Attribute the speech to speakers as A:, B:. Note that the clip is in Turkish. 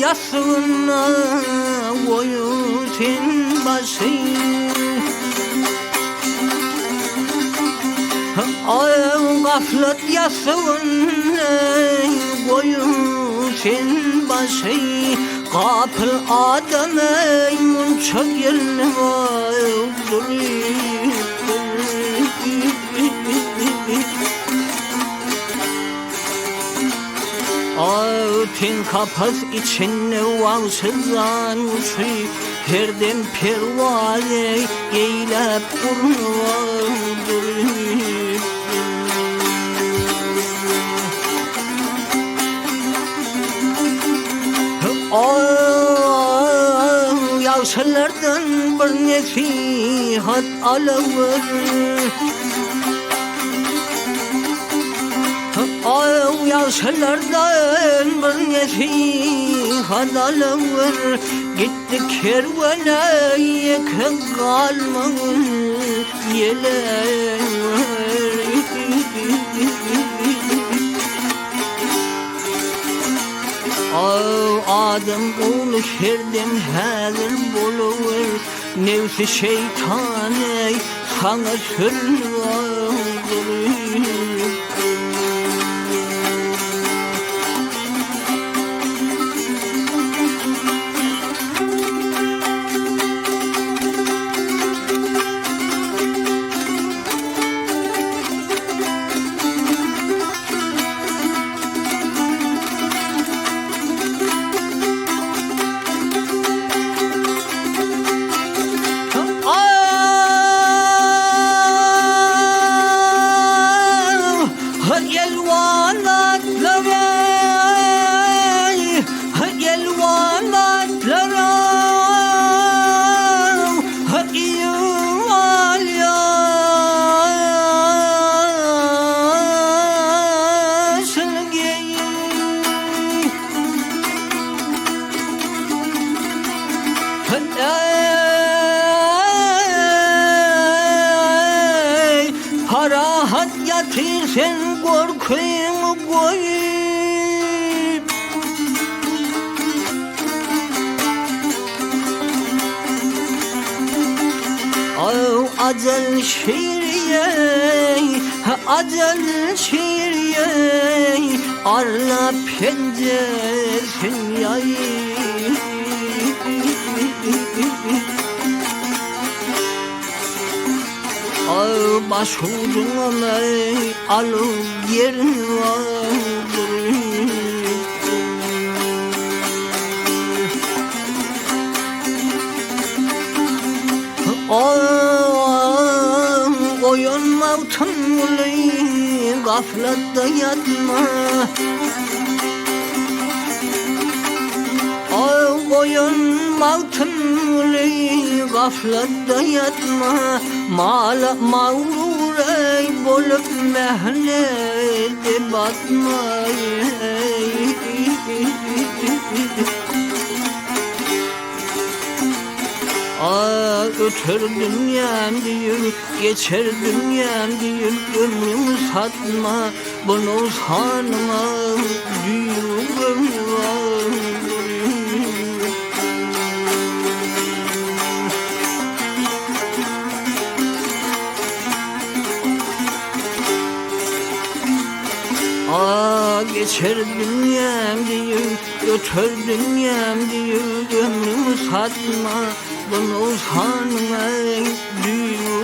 A: yasığına koyusun başı. Gaflet yasığına koyusun başı. Kapıl adamın çok yerini Altın kapaz içinde varsızan uçuy Herden pervane eylep durmadır. Yavşalardan bir nesihat alır. Yavşalardan bir nesihat alır. Gitti kervana yakın kalmadı yeler. Adam oğlu şerden hazır bulur. Nefsi şeytanı sana sırrıdır. Parahat yatır sen korkuyum koyup. Acel şiiriye, acel şiiriye, arla penceresin yayı. Başucuna alıp yerin vardır. Oyun altınlı gaflette yatma. Oyun altınlı gaflette yatma. Mağrur bolup mehnete batma. Öter dünyam diyor, geçer dünyam diyor. Ömrümü satma, bunu sanma diyor. Geçer dünyam diyor, öter dünyam diyor. Ömrümü satma, bunu sanma diyor.